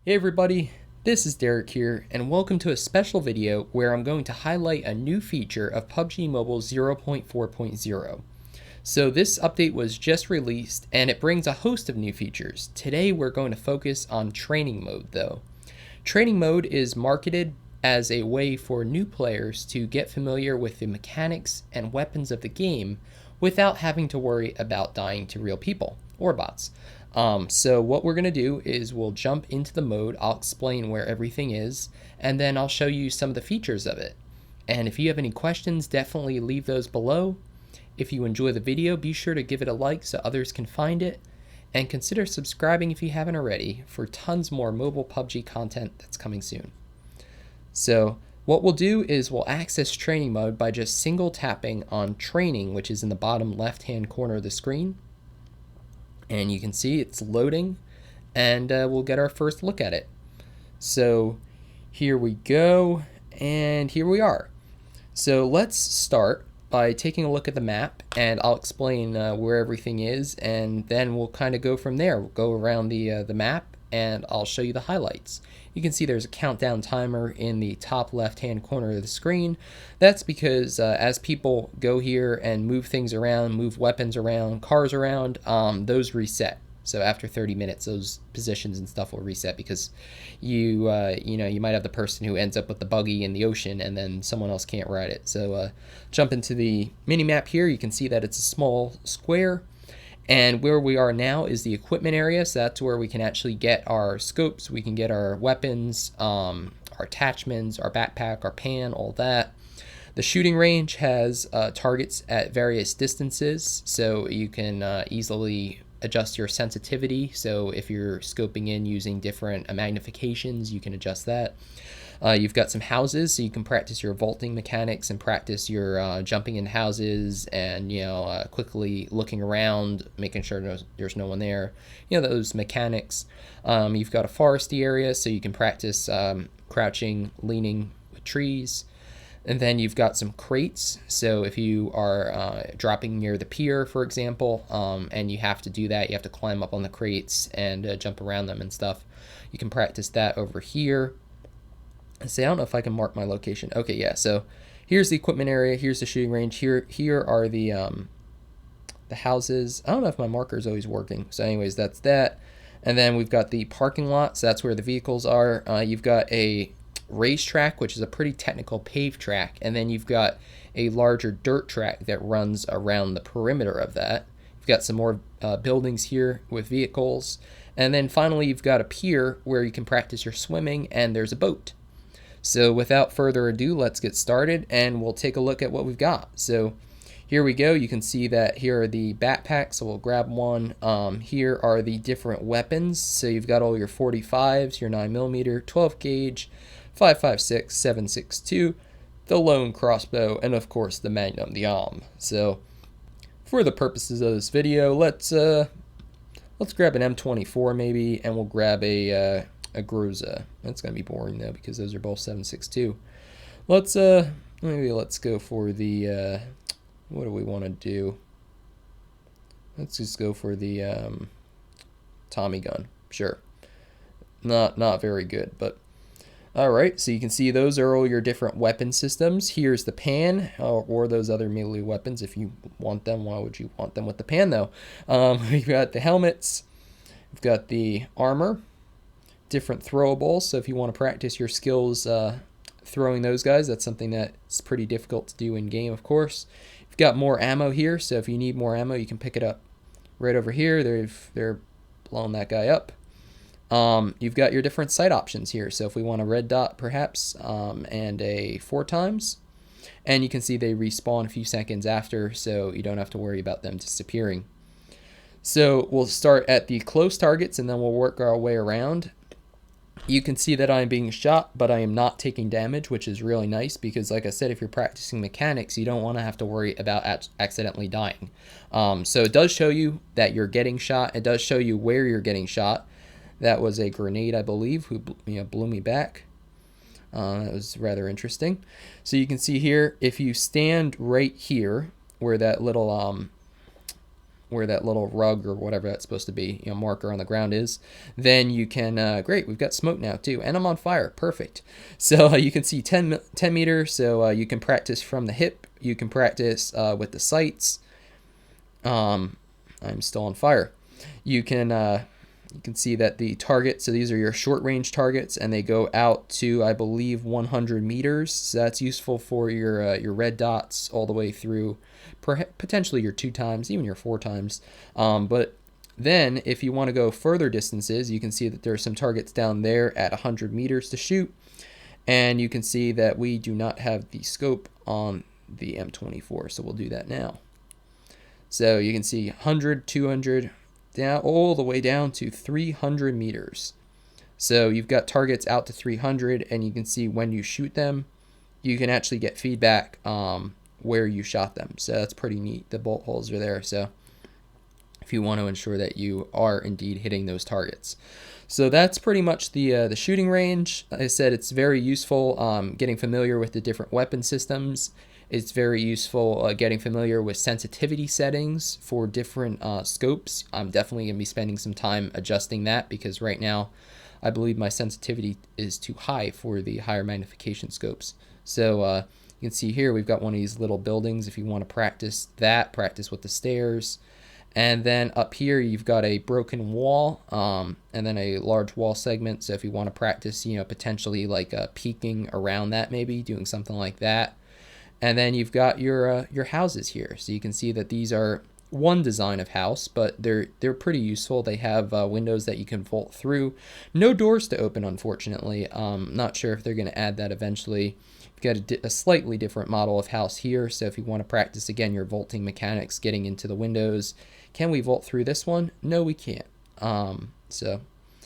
Hey everybody, this is Derek here, and welcome to a special video where I'm going to highlight a new feature of PUBG Mobile 0.4.0. So this update was just released, and it brings a host of new features. Today we're going to focus on training mode though. Training mode is marketed as a way for new players to get familiar with the mechanics and weapons of the game without having to worry about dying to real people or bots. So what we're going to do is we'll jump into the mode, I'll explain where everything is, and then I'll show you some of the features of it. And if you have any questions, definitely leave those below. If you enjoy the video, be sure to give it a like so others can find it, and consider subscribing if you haven't already for tons more mobile PUBG content that's coming soon. So what we'll do is we'll access training mode by just single tapping on training, which is in the bottom left hand corner of the screen. And you can see it's loading, and we'll get our first look at it. So here we go, and here we are. So let's start by taking a look at the map, and I'll explain where everything is, and then we'll kind of go from there. We'll go around the map, and I'll show you the highlights. You can see there's a countdown timer in the top left hand corner of the screen. That's because as people go here and move things around, move weapons around, cars around, those reset. So after 30 minutes, those positions and stuff will reset because you might have the person who ends up with the buggy in the ocean and then someone else can't ride it. So jump into the mini map here. You can see that it's a small square. And where we are now is the equipment area, so that's where we can actually get our scopes, we can get our weapons, our attachments, our backpack, our pan, all that. The shooting range has targets at various distances, so you can easily adjust your sensitivity. So if you're scoping in using different magnifications, you can adjust that. You've got some houses, so you can practice your vaulting mechanics and practice your jumping in houses and, quickly looking around, making sure there's no one there. Those mechanics. You've got a foresty area, so you can practice crouching, leaning with trees. And then you've got some crates, so if you are dropping near the pier, for example, and you have to do that, you have to climb up on the crates and jump around them and stuff. You can practice that over here. See, I don't know if I can mark my location. Okay, yeah, so here's the equipment area, here's the shooting range, here are the houses. I don't know if my marker is always working. So anyways, that's that. And then we've got the parking lot, so that's where the vehicles are. You've got a racetrack, which is a pretty technical paved track, and then you've got a larger dirt track that runs around the perimeter of that. You've got some more buildings here with vehicles. And then finally, you've got a pier where you can practice your swimming, and there's a boat. So without further ado, let's get started and we'll take a look at what we've got. So here we go. You can see that here are the backpacks, so we'll grab one. Here are the different weapons. So you've got all your 45s, your 9mm, 12 gauge, 5.56, 7.62, the lone crossbow, and of course the Magnum, the AIM. So for the purposes of this video, let's grab an M24 maybe, and we'll grab a Groza. That's gonna be boring though because those are both 7.62. Let's go for the what do we want to do? Let's just go for the Tommy gun. Sure. Not very good, but all right. So you can see those are all your different weapon systems. Here's the pan, or those other melee weapons if you want them. Why would you want them with the pan though? We've got the helmets. We've got the armor. Different throwables, so if you want to practice your skills throwing those guys, that's something that's pretty difficult to do in game, of course. You've got more ammo here, so if you need more ammo, you can pick it up right over here. They're blowing that guy up. You've got your different sight options here, so if we want a red dot perhaps, and a 4x, and you can see they respawn a few seconds after, so you don't have to worry about them disappearing. So we'll start at the close targets and then we'll work our way around. You can see that I'm being shot, but I am not taking damage, which is really nice because, like I said, if you're practicing mechanics, you don't want to have to worry about accidentally dying. So it does show you that you're getting shot. It does show you where you're getting shot. That was a grenade, I believe, who blew me back. That was rather interesting. So you can see here, if you stand right here where that little where that little rug or whatever that's supposed to be, marker on the ground is, then you can, great, we've got smoke now too, and I'm on fire, perfect. So you can see 10 meters, so you can practice from the hip, you can practice with the sights. I'm still on fire. You can see that the target, so these are your short range targets, and they go out to, I believe, 100 meters. So that's useful for your red dots all the way through, potentially your 2 times, even your 4 times. But then if you want to go further distances, you can see that there are some targets down there at 100 meters to shoot. And you can see that we do not have the scope on the M24, so we'll do that now. So you can see 100, 200, down all the way down to 300 meters. So you've got targets out to 300, and you can see when you shoot them, you can actually get feedback where you shot them. So that's pretty neat. The bolt holes are there. So if you want to ensure that you are indeed hitting those targets. So that's pretty much the shooting range. Like I said, it's very useful getting familiar with the different weapon systems. It's very useful getting familiar with sensitivity settings for different scopes. I'm definitely going to be spending some time adjusting that, because right now I believe my sensitivity is too high for the higher magnification scopes. So you can see here we've got one of these little buildings. If you want to practice that, practice with the stairs. And then up here you've got a broken wall and then a large wall segment. So if you want to practice, potentially like peeking around that, maybe doing something like that. And then you've got your houses here. So you can see that these are one design of house, but they're pretty useful. They have windows that you can vault through. No doors to open, unfortunately. Not sure if they're going to add that eventually. You've got a slightly different model of house here. So if you want to practice, again, your vaulting mechanics, getting into the windows. Can we vault through this one? No, we can't. So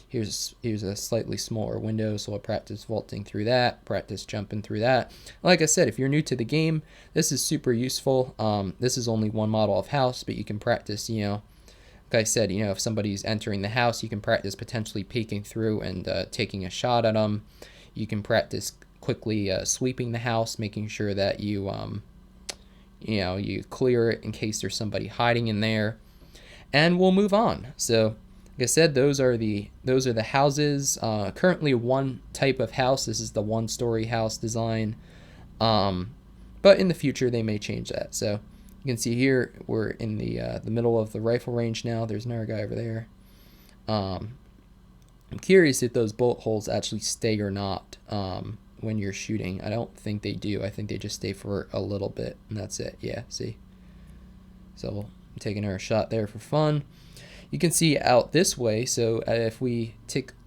here's a slightly smaller window, so I'll practice vaulting through that, practice jumping through that. Like I said, if you're new to the game, this is super useful. This is only one model of house, but you can practice, like I said, if somebody's entering the house, you can practice potentially peeking through and taking a shot at them. You can practice quickly sweeping the house, making sure that you clear it in case there's somebody hiding in there. And we'll move on. So like I said, those are the houses. Currently one type of house. This is the 1-story house design. But in the future they may change that. So you can see here we're in the middle of the rifle range now. There's another guy over there. I'm curious if those bullet holes actually stay or not when you're shooting. I don't think they do. I think they just stay for a little bit, and that's it. Yeah, see? So we'll take another shot there for fun. You can see out this way, so if we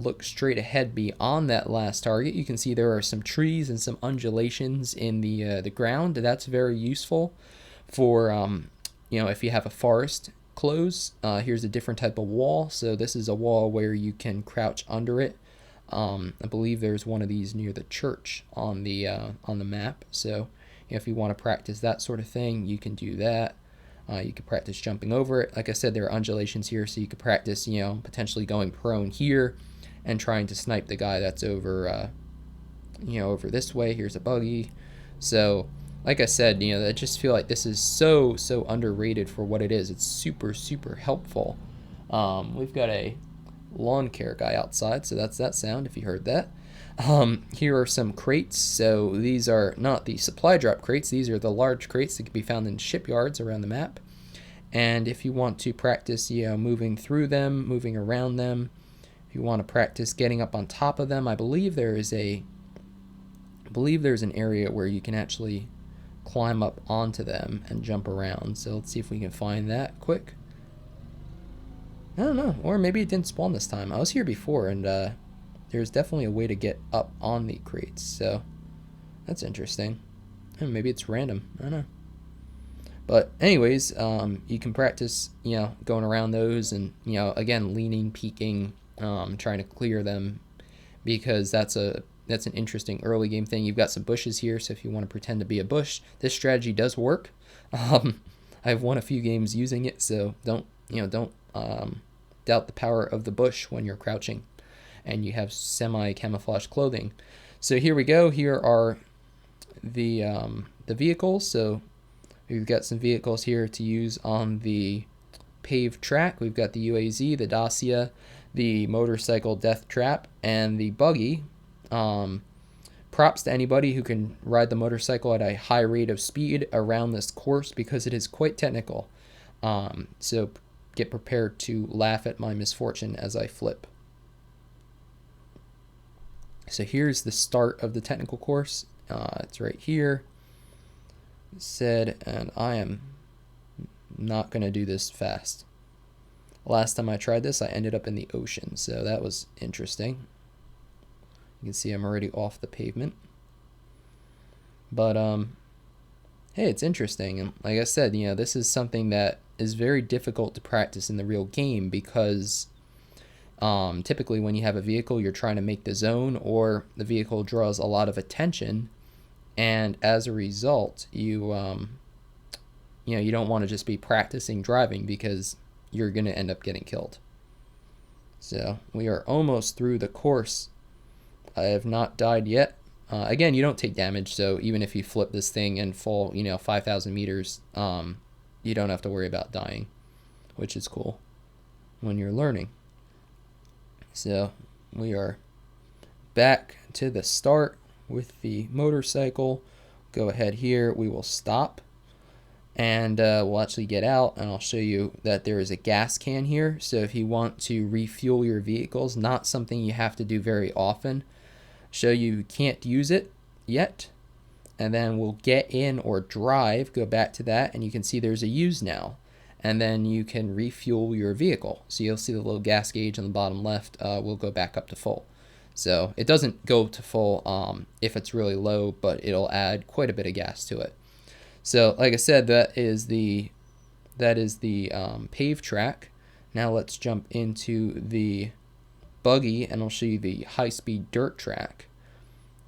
look straight ahead beyond that last target, you can see there are some trees and some undulations in the ground. That's very useful for, if you have a forest close. Here's a different type of wall. So this is a wall where you can crouch under it. I believe there's one of these near the church on the map. So if you want to practice that sort of thing, you can do that. You could practice jumping over it. Like I said, there are undulations here, so you could practice, potentially going prone here and trying to snipe the guy that's over, over this way. Here's a buggy. So, like I said, I just feel like this is so underrated for what it is. It's super helpful. We've got a lawn care guy outside, so that's that sound if you heard that. Here are some crates. So these are not the supply drop crates. These are the large crates that can be found in shipyards around the map. And if you want to practice, moving through them, moving around them, if you want to practice getting up on top of them, I believe there's an area where you can actually climb up onto them and jump around. So let's see if we can find that quick. I don't know, or maybe it didn't spawn this time. I was here before, and there's definitely a way to get up on the crates, so that's interesting. And maybe it's random, I don't know. But anyways, you can practice, going around those and, again, leaning, peeking, trying to clear them, because that's an interesting early game thing. You've got some bushes here, so if you want to pretend to be a bush, this strategy does work. I've won a few games using it, so don't doubt the power of the bush when you're crouching and you have semi-camouflage clothing. So here we go. Here are the vehicles. So we've got some vehicles here to use on the paved track. We've got the UAZ, the Dacia, the motorcycle death trap, and the buggy. Props to anybody who can ride the motorcycle at a high rate of speed around this course because it is quite technical. So get prepared to laugh at my misfortune as I flip. So here's the start of the technical course. It's right here. It said, and I am not going to do this fast. Last time I tried this, I ended up in the ocean, so that was interesting. You can see I'm already off the pavement. But, hey, it's interesting. And like I said, you know, this is something that is very difficult to practice in the real game because typically when you have a vehicle, you're trying to make the zone or the vehicle draws a lot of attention. And as a result, you don't want to just be practicing driving because you're going to end up getting killed. So we are almost through the course. I have not died yet. Again, you don't take damage, so even if you flip this thing and fall, 5,000 meters, you don't have to worry about dying, which is cool when you're learning. So we are back to the start with the motorcycle. Go ahead here. We will stop. And we'll actually get out, and I'll show you that there is a gas can here. So if you want to refuel your vehicles, not something you have to do very often. Show you can't use it yet. And then we'll get in or drive, go back to that, and you can see there's a use now. And then you can refuel your vehicle. So you'll see the little gas gauge on the bottom left will go back up to full. So it doesn't go to full if it's really low, but it'll add quite a bit of gas to it. So like I said, that is the paved track. Now let's jump into the buggy and I'll show you the high-speed dirt track.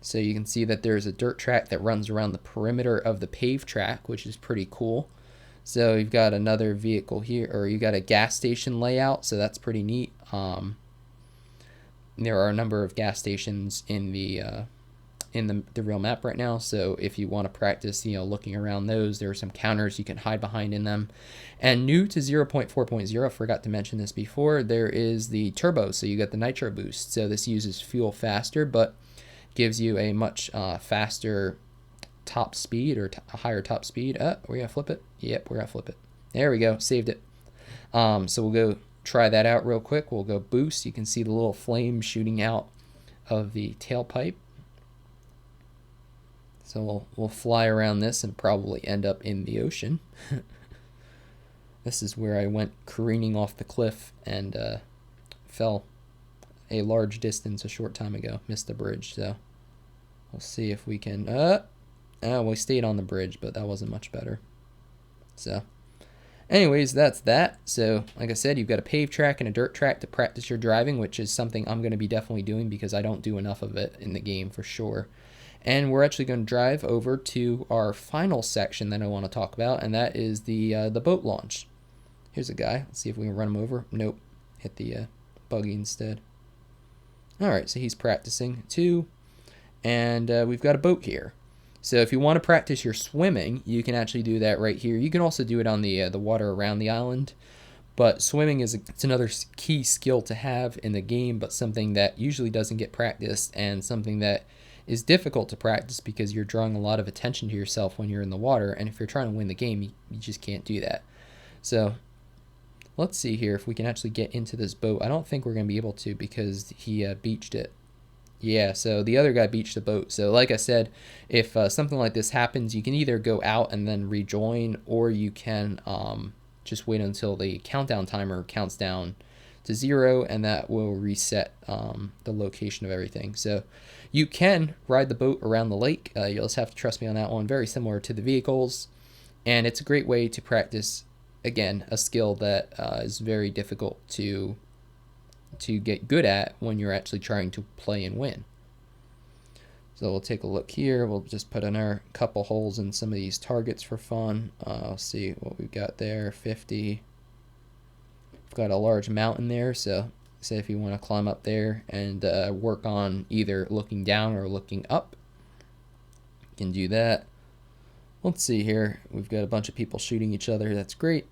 So you can see that there's a dirt track that runs around the perimeter of the paved track, which is pretty cool. So you've got another vehicle here, or you got a gas station layout, so that's pretty neat. There are a number of gas stations in the real map right now, so if you want to practice looking around those, there are some counters you can hide behind in them. And new to 0.4.0, forgot to mention this before, there is the turbo, so you got the Nitro Boost. So this uses fuel faster but gives you a much faster top speed, or a higher top speed. We're gonna flip it. Yep, we're gonna flip it. There we go, saved it. So we'll go try that out real quick. We'll go boost. You can see the little flame shooting out of the tailpipe. So we'll fly around this and probably end up in the ocean. This is where I went careening off the cliff and fell a large distance a short time ago. Missed the bridge, so we'll see if we can... we stayed on the bridge, but that wasn't much better. So anyways, that's that. So like I said, you've got a paved track and a dirt track to practice your driving, which is something I'm going to be definitely doing because I don't do enough of it in the game for sure. And we're actually going to drive over to our final section that I want to talk about, and that is the boat launch. Here's a guy. Let's see if we can run him over. Nope. Hit the buggy instead. Alright, so he's practicing too. And we've got a boat here. So if you want to practice your swimming, you can actually do that right here. You can also do it on the water around the island. But swimming it's another key skill to have in the game, but something that usually doesn't get practiced, and something that is difficult to practice because you're drawing a lot of attention to yourself when you're in the water, and if you're trying to win the game, you just can't do that. So let's see here if we can actually get into this boat. I don't think we're going to be able to because he beached it. Yeah, so the other guy beached the boat. So like I said, if something like this happens, you can either go out and then rejoin, or you can just wait until the countdown timer counts down to 0, and that will reset the location of everything. So you can ride the boat around the lake. You'll just have to trust me on that one. Very similar to the vehicles, and it's a great way to practice, again, a skill that is very difficult to get good at when you're actually trying to play and win. So we'll take a look here. We'll just put in our couple holes in some of these targets for fun. I'll see what we've got there. 50. We've got a large mountain there, so say if you want to climb up there and work on either looking down or looking up, you can do that. Let's see here. We've got a bunch of people shooting each other. That's great.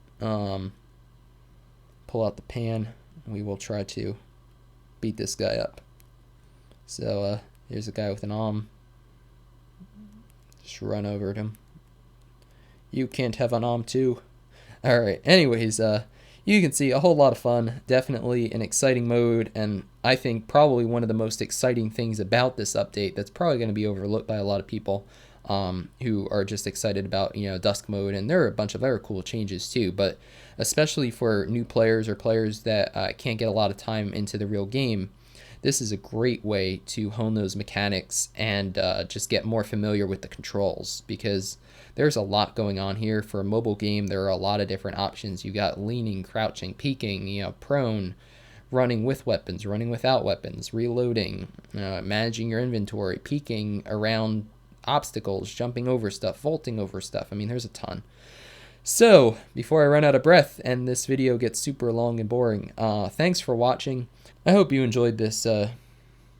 pull out the pan, and we will try to beat this guy up. So here's a guy with an arm. Just run over at him. You can't have an arm too. Alright, anyways, you can see a whole lot of fun. Definitely an exciting mode, and I think probably one of the most exciting things about this update that's probably going to be overlooked by a lot of people who are just excited about, dusk mode, and there are a bunch of other cool changes too, but especially for new players or players that can't get a lot of time into the real game, this is a great way to hone those mechanics and just get more familiar with the controls, because there's a lot going on here. For a mobile game, there are a lot of different options. You got leaning, crouching, peeking, prone, running with weapons, running without weapons, reloading, managing your inventory, peeking around obstacles, jumping over stuff, vaulting over stuff. I mean, there's a ton. So, before I run out of breath and this video gets super long and boring, thanks for watching. I hope you enjoyed this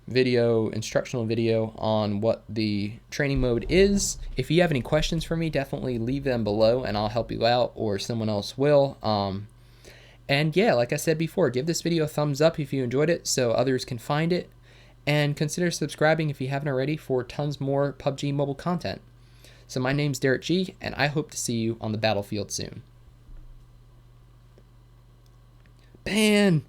instructional video on what the training mode is. If you have any questions for me, definitely leave them below and I'll help you out, or someone else will. And yeah, like I said before, give this video a thumbs up if you enjoyed it so others can find it, and consider subscribing if you haven't already for tons more PUBG Mobile content. So my name's Derek G, and I hope to see you on the battlefield soon. Ban!